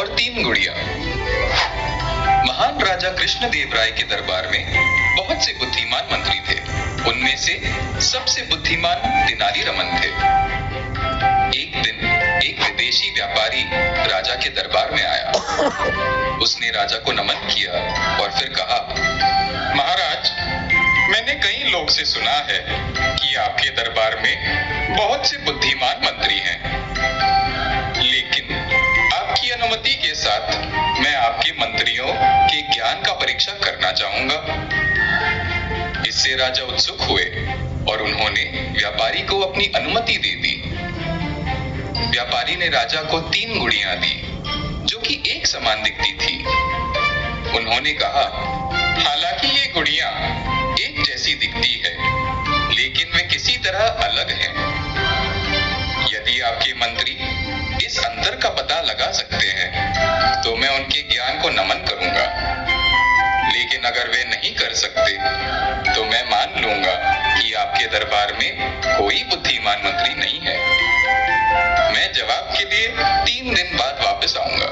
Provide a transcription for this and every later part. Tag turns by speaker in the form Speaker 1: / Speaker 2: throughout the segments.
Speaker 1: और 3 गुड़िया। महान राजा कृष्णदेव राय के दरबार में बहुत से बुद्धिमान मंत्री थे। उनमें से सबसे बुद्धिमान तेनाली रामन थे। एक दिन एक विदेशी व्यापारी राजा के दरबार में आया। उसने राजा को नमन किया और फिर कहा, महाराज, मैंने कई लोग से सुना है कि आपके दरबार में बहुत से बुद्धिमान मंत्री हैं, लेकिन आपकी अनुमति के साथ मैं आपके मंत्रियों के ज्ञान का परीक्षा करना चाहूंगा। इससे राजा उत्सुक हुए और उन्होंने व्यापारी को अपनी अनुमति दे दी। व्यापारी ने राजा को 3 गुड़ियां दी, जो कि एक समान दिखती थी। उन्होंने कहा, हालांकि ये गुड़ियां एक जैसी दिखती है, लेकिन वे किसी तरह अलग हैं। यदि आपके मंत्री इस अंतर का पता लगा सकते हैं, तो मैं उनके ज्ञान को नमन करूंगा। लेकिन अगर वे नहीं कर सकते, तो मैं मान लूंगा कि आपके दरबार में कोई बुद्धिमान मंत्री नहीं है। मैं जवाब के लिए 3 दिन बाद वापस आऊंगा।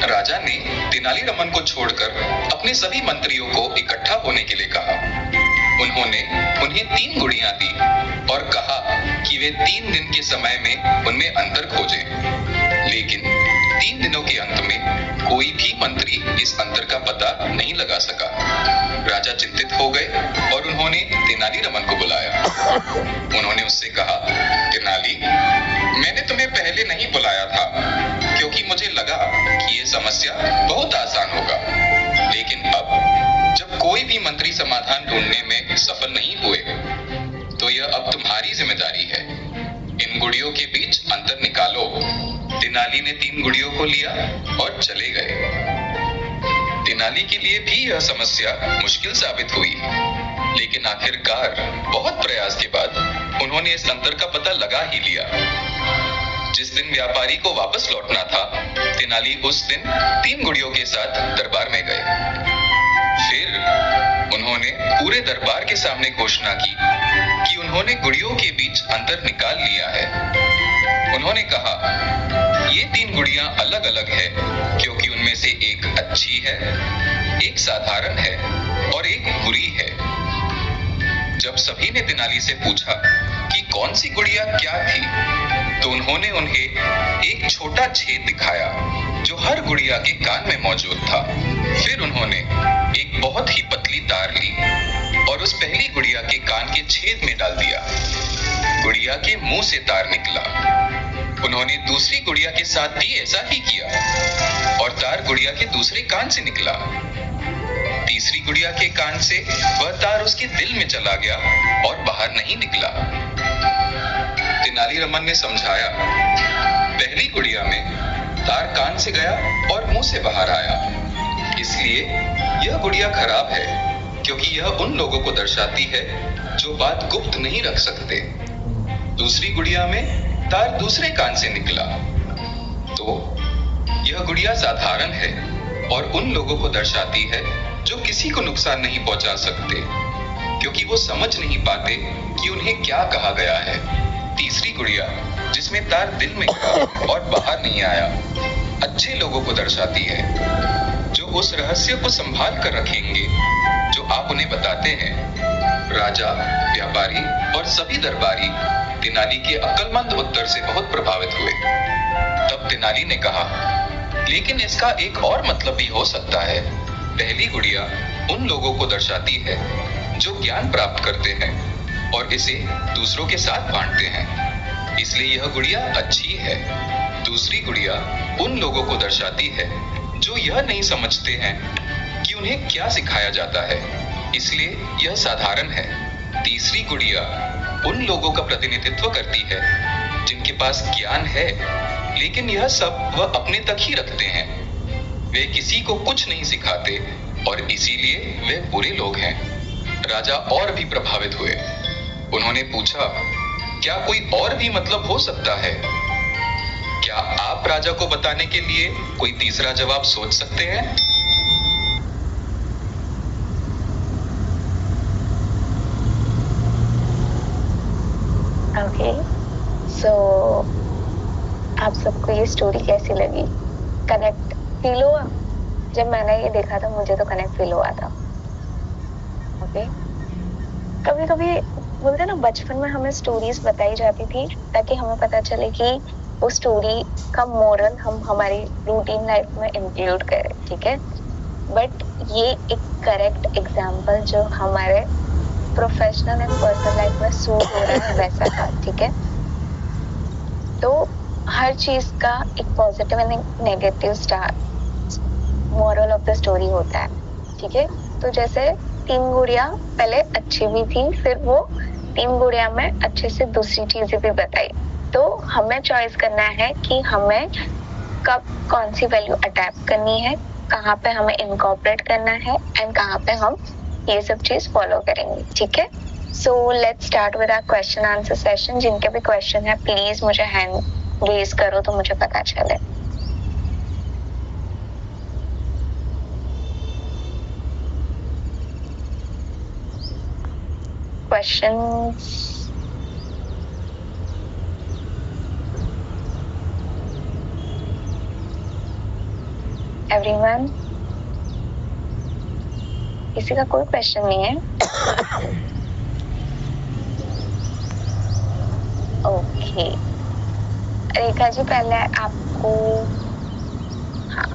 Speaker 1: राजा ने तेनाली रामन को छोड़कर अपने सभी मंत्रियों को इकट्ठा होने के लिए कहा। उन्होंने उन्हें 3 गुड़ियां दी और कहा कि वे 3 दिन के समय में उनमें अंतर खोजें। लेकिन 3 दिनों के अंत में कोई भी मंत्री इस अंतर का पता नहीं लगा सका। राजा चिंतित हो गए और उन्होंने तेनाली रामन को बुलाया। उन्होंने उससे कहा, तेनाली, मैंने तुम्हें पहले नहीं बुलाया था, क्योंकि मुझे लगा कि ये समस्या बहुत आसान होगा। लेकिन अब जब कोई भी मंत्री समाधान ढूंढने में सफल नहीं हुए, तो यह अब तुम्हारी जिम्मेदारी है। इन गुड़ियों के बीच अंतर निकालो। तेनाली ने 3 गुड़ियों को लिया और चले गए। तेनाली के लिए भी यह समस्या मुश्किल साबित हुई, लेकिन आखिरकार बहुत प्रयास के बाद उन्होंने इस अंतर का पता लगा ही लिया। जिस दिन व्यापारी को वापस लौटना था, तेनाली उस दिन 3 गुड़ियों के साथ दरबार में गए। फिर उन्होंने पूरे दरबार के सामने घोषणा की कि उन्होंने गुड़ियों के बीच अंतर निकाल लिया है। उन्होंने कहा, ये 3 गुड़ियां अलग अलग है, क्योंकि उनमें से एक अच्छी है, एक साधारण है और एक बुरी है। जब सभी ने तेनाली से पूछा कि कौन सी गुड़िया क्या थी, तो उन्होंने उन्हें एक छोटा छेद दिखाया जो हर गुड़िया के कान में मौजूद था। फिर उन्होंने एक बहुत ही पतली तार ली और उस पहली गुड़िया के कान के छेद में डाल दिया। गुड़िया के मुंह से तार निकला। उन्होंने दूसरी गुड़िया के साथ भी ऐसा ही किया और तार गुड़िया के दूसरे कान से निकला। तीसरी गुड़िया के कान से वह तार उसके दिल में चला गया और बाहर नहीं निकला। तेनाली रामन ने समझाया, पहली गुड़िया में तार कान से गया और मुंह से बाहर आया, इसलिए यह गुड़िया खराब है, क्योंकि यह उन लोगों को दर्शाती है जो बात गुप्त नहीं रख सकते। दूसरी गुड़िया में तार दूसरे कान से निकला, तो यह गुड़िया साधारण है और उन लोगों को दर्शाती है जो किसी को नुकसान नहीं पहुंचा सकते, क्योंकि वो समझ नहीं पाते कि उन्हें क्या कहा गया है। तीसरी गुड़िया, जिसमें तार दिल में गया और बाहर नहीं आया, अच्छे लोगों को दर्शाती है, जो उस रहस्य को संभाल कर रखेंगे जो आप उन्हें बताते हैं। राजा, व्यापारी और सभी दरबारी तेनाली के अक्लमंद उत्तर से बहुत प्रभावित हुए। तब तेनाली ने कहा, लेकिन इसका एक और मतलब भी हो सकता है। पहली गुड़िया उन लोगों को दर्शाती है जो ज्ञान प्राप्त करते हैं और इसे दूसरों के साथ बांटते हैं, इसलिए यह गुड़िया अच्छी है। दूसरी गुड़िया उन लोगों को दर्शाती है जो यह नहीं समझते हैं कि उन्हें क्या सिखाया जाता है, इसलिए यह साधारण है। तीसरी गुड़िया उन लोगों का प्रतिनिधित्व करती है जिनके पास ज्ञान है, लेकिन यह सब वह अपने तक ही रखते हैं। वे किसी को कुछ नहीं सिखाते और इसीलिए वे बुरे लोग हैं। राजा और भी प्रभावित हुए। उन्होंने पूछा, क्या कोई और भी मतलब हो सकता है? क्या आप राजा को बताने के लिए कोई तीसरा जवाब सोच सकते हैं?
Speaker 2: ओके, सो आप सबको ये स्टोरी कैसी लगी? कनेक्ट फील हुआ? जब मैंने ये देखा था मुझे तो कनेक्ट फील हुआ था। ओके, कभी कभी बोलते ना बचपन में हमें स्टोरीज बताई जाती थी ताकि हमें पता चले कि वो स्टोरी का मोरल हम हमारी रूटीन लाइफ में इंक्लूड करें, ठीक है। बट ये एक करेक्ट एग्जाम्पल जो हमारे प्रोफेशनल एंड पर्सनल लाइफ में सूट हो रहा है वैसा था, ठीक है। तो हर चीज का एक positive and negative star moral of the story होता है, ठीक है। तो जैसे 3 गुड़िया पहले अच्छी भी थी, फिर वो 3 गुड़िया में अच्छे से दूसरी चीजें भी बताई। तो हमें चॉइस करना है कि हमें कब कौन सी वैल्यू अडैप्ट करनी है, कहाँ पे हमें इनकॉर्पोरेट करना है एंड कहाँ पे हम ये सब चीज फॉलो करेंगे, ठीक है। So let's start with our question answer session. जिनके भी क्वेश्चन है प्लीज मुझे हैंड रेज करो तो मुझे पता चले। Questions? Everyone? किसी का कोई क्वेश्चन नहीं है? ओके, रेखा जी पहले आपको हाँ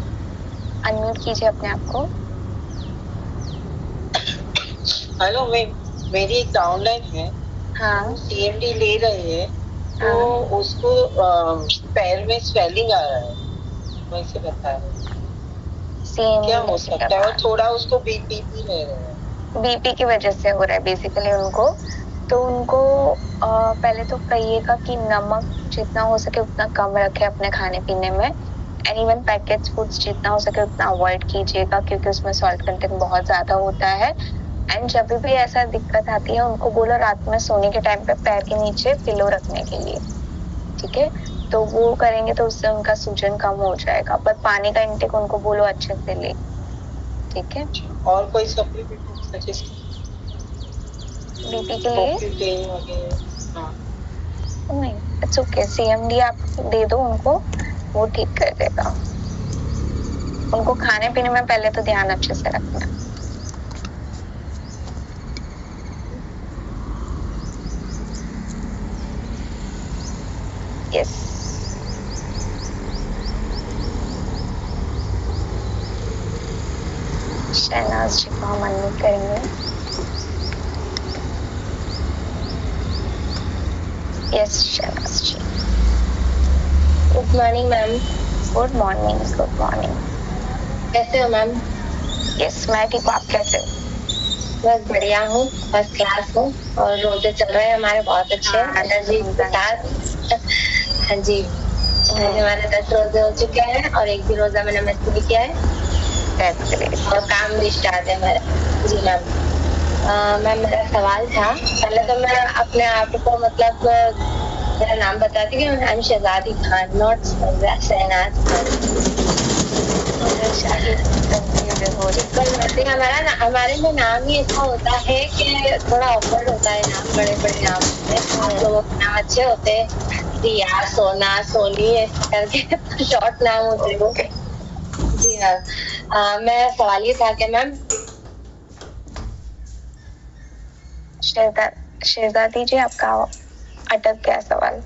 Speaker 2: अनम्यूट कीजिए अपने आप को।
Speaker 3: हेलो मैम, मेरी एक डाउनलाइन है।
Speaker 2: हाँ,
Speaker 3: सीएमडी ले रहे हैं तो उसको पैर में स्वेलिंग आ रहा है, वैसे बता रहे हैं क्या हो सकता है। और थोड़ा उसको बीपी भी ले रहे हैं,
Speaker 2: बीपी की वजह से हो रहा है बेसिकली उनको। तो उनको पहले तो कहिएगा कि नमक जितना हो सके उतना कम रखे अपने खाने पीने में, एंड इवन पैकेट्स फूड्स जितना हो सके उतना अवॉइड कीजिएगा क्योंकि उसमें सॉल्ट कंटेंट बहुत ज्यादा होता है। एंड जब भी ऐसा दिक्कत आती है उनको बोलो रात में सोने के टाइम पे पैर के नीचे पिलो रखने के लिए, ठीक है। तो वो करेंगे तो उससे उनका सूजन कम हो जाएगा। पर पानी का इंटेक उनको बोलो अच्छे से ले, ठीक है।
Speaker 3: और कोई सप्लीमेंट सजेस्ट
Speaker 2: बीपी के लिए
Speaker 3: हाँ
Speaker 2: नहीं, इट्स ओके। सीएमडी आप दे दो उनको, वो ठीक कर देगा। उनको खाने पीने में पहले तो ध्यान अच्छे से रखना। यस, शहनाज जी को हम अनम्यूट करेंगे। Yes Shahnaz ji.
Speaker 4: Good morning ma'am.
Speaker 2: Good morning, good morning.
Speaker 4: कैसे हो मैम?
Speaker 2: यस मैं ठीक हूँ, आप कैसे हो?
Speaker 4: बस बढ़िया हूँ, फर्स्ट क्लास हूँ। और रोजे चल रहे हैं हमारे बहुत अच्छे एनर्जी के साथ। हाँ जी, हमारे 10 रोजे हो चुके हैं और एक भी रोजा मैंने मिस नहीं किया है और काम भी स्टार्ट है मेरा। जी मैम, मैम मेरा सवाल था, पहले तो मैं अपने आप को मतलब मेरा नाम बताती हूँ। I am Shahzadi Khan, not Shehnaaz Khan. हमारे में नाम ही ऐसा होता है कि थोड़ा ऑकवर्ड होता है नाम, बड़े बड़े नाम होते हैं। लोगों के नाम अच्छे होते हैं, रिया, सोना, सोनी ऐसे करके शॉर्ट नाम होते हैं वो। जी मैम, मैं सवाल ये था कि मैम
Speaker 2: शहजादी जी आपका अटक गया सवाल।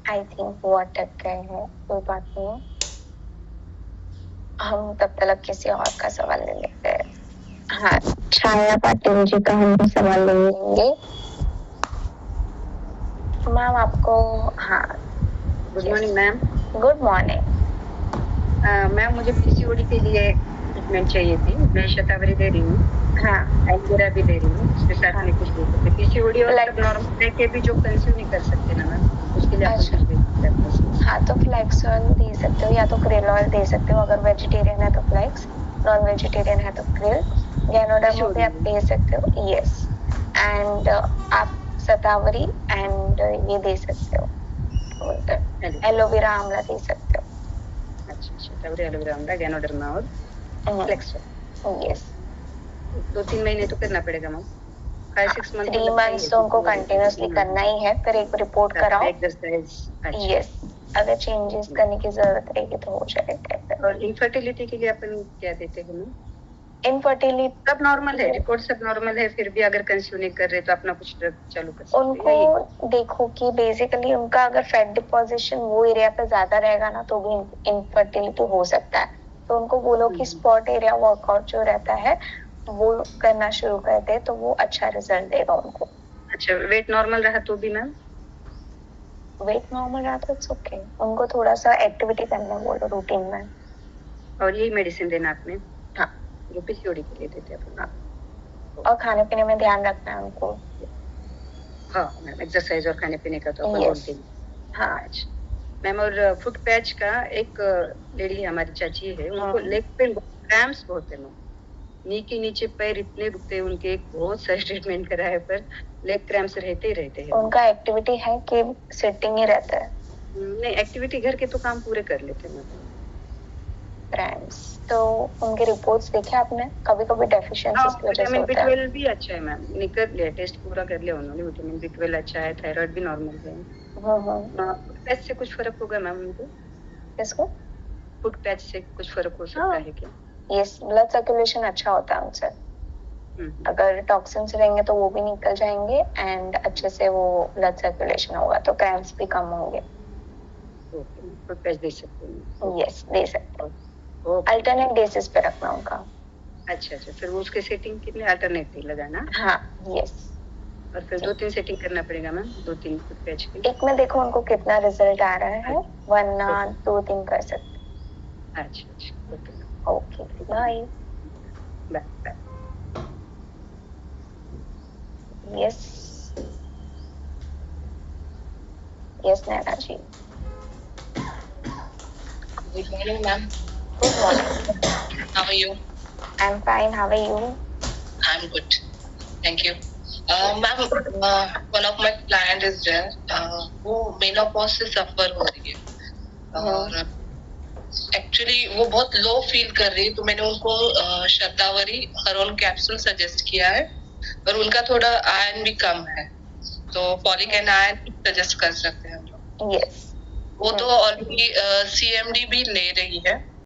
Speaker 2: आई थिंक वो अटक गए हैं, कोई बात नहीं है। हम तब तक किसी और का सवाल ले लेते हैं। हाँ, छाया पाटिल जी का हम सवाल ले लेंगे। मैम आपको हाँ।
Speaker 5: Good morning ma'am.
Speaker 2: Good morning
Speaker 5: ma'am, मुझे पीसीओडी के लिए ट्रीटमेंट चाहिए थी। मैं शतावरी दे रही हूँ,
Speaker 2: हाँ
Speaker 5: एलोवेरा भी दे रही हूँ, उसके साथ में कुछ दे सकते। पीसीओडी और नॉर्मल दे के भी जो कंज्यूम नहीं कर सकते ना मैम, उसके लिए आप कुछ दे सकते हैं।
Speaker 2: हाँ, तो फ्लेक्स ऑयल दे सकते हो या तो क्रिल ऑयल दे सकते हो। अगर वेजिटेरियन है तो फ्लेक्स, नॉन वेजिटेरियन है तो क्रिल। गैनोडर्मा भी आप दे सकते हो। यस, एंड आप शतावरी एंड ये दे सकते हो, एलोवेरा आंवला दे सकते हो।
Speaker 5: अच्छा, शतावरी, एलोवेरा आंवला, गैनोडर्मा और फ्लेक्स ऑयल।
Speaker 2: यस,
Speaker 5: 2-3 महीने तो करना पड़ेगा मैम। 5-6 मंथ
Speaker 2: 3 मंथ्स तो उनको कंटिन्यूअसली करना ही है, फिर एक रिपोर्ट कराओ।
Speaker 5: एक्सरसाइज।
Speaker 2: यस, अगर चेंजेस करने की जरूरत रहेगी तो हो जाएगा।
Speaker 5: और इनफर्टिलिटी के लिए अपन क्या देते हैं?
Speaker 2: इनफर्टिलिटी
Speaker 5: सब नॉर्मल है, रिपोर्ट सब नॉर्मल है, फिर भी अगर कंसीव नहीं कर रहे तो अपना कुछ ड्रग चालू कर सकते हैं।
Speaker 2: उनको देखो कि बेसिकली उनका अगर फैट डिपोजिशन वो एरिया पे ज्यादा रहेगा ना तो भी इनफर्टिलिटी हो सकता है। तो उनको बोलो कि स्पॉट एरिया वर्कआउट जो रहता है वो करना शुरू कर दे तो वो अच्छा रिजल्ट देगा उनको।
Speaker 5: अच्छा, वेट नॉर्मल रहा तो भी मैम?
Speaker 2: वेट नॉर्मल रहा तो इट्स ओके, उनको थोड़ा सा एक्टिविटी करना बोलो रूटीन में।
Speaker 5: और यही मेडिसिन देना आपने?
Speaker 2: हाँ,
Speaker 5: जो पीसीओडी के लिए देते हैं।
Speaker 2: हाँ, और खाने पीने में ध्यान रखना है उनको।
Speaker 5: हाँ मैम, एक्सरसाइज और खाने पीने का तो अपन बोलते हैं।
Speaker 2: हाँ
Speaker 5: मैम, और फुट पैच का एक लेडी हमारी चाची है, उनको लेग पेन क्रैम्प्स बहुत है मैम, नी के नीचे पैर इतने दुखते हैं उनके, बहुत सारे ट्रीटमेंट कराए पर लेग क्रैम्प्स रहते ही रहते हैं।
Speaker 2: उनका एक्टिविटी है कि सिटिंग ही रहता है?
Speaker 5: नहीं, एक्टिविटी घर के तो काम पूरे कर लेते हैं।
Speaker 2: क्रैम्प्स तो उनके रिपोर्ट्स देखे आपने? कभी-कभी डेफिशिएंसीज की वजह से होता है।
Speaker 5: विटामिन B12 भी अच्छा है मैम, निकल लिया, टेस्ट पूरा कर लिया उन्होंने, विटामिन B12 अच्छा है, थायराइड भी नॉर्मल है। फुट पैच से कुछ फर्क होगा मैम उनको?
Speaker 2: किसको?
Speaker 5: फुट पैच से कुछ फर्क हो सकता है क्या?
Speaker 2: यस, ब्लड सर्कुलेशन अच्छा होता है उनसे। अगर टॉक्सिन्स रहेंगे तो वो भी निकल जाएंगे एंड अच्छे से वो ब्लड सर्कुलेशन होगा तो क्रैम्प्स भी कम होंगे।
Speaker 5: ओके, फुट पैच दे सकते हैं?
Speaker 2: यस, दे सकते हैं। अल्टरनेट बेसिस पे रखना उनका।
Speaker 5: अच्छा, फिर वो उसके सेटिंग कितने अल्टरनेट लगाना?
Speaker 2: हाँ, यस।
Speaker 5: और फिर 2-3 सेटिंग करना पड़ेगा मैम, 2-3 फुट पैच के?
Speaker 2: एक में देखो उनको कितना रिजल्ट आ रहा है, वरना 2-3 कर सकते।
Speaker 5: अच्छा,
Speaker 2: okay, bye.
Speaker 5: Bye.
Speaker 2: Yes Naina ji.
Speaker 6: Good morning, ma'am.
Speaker 2: Good morning.
Speaker 6: How are you?
Speaker 2: I'm fine. How are you?
Speaker 6: I'm good. Thank you. Ma'am, one of my client is there. वो menopause से suffer हो रही है और actually वो बहुत low feel कर रही है, तो मैंने उनको शतावरी हरोन कैप्सूल सजेस्ट किया है और उनका थोड़ा आयरन भी कम है, तो फॉलिक एंड आयरन सजेस्ट कर सकते हैं हम लोग।
Speaker 2: यस।
Speaker 6: वो तो ऑलरेडी CMD भी ले रही है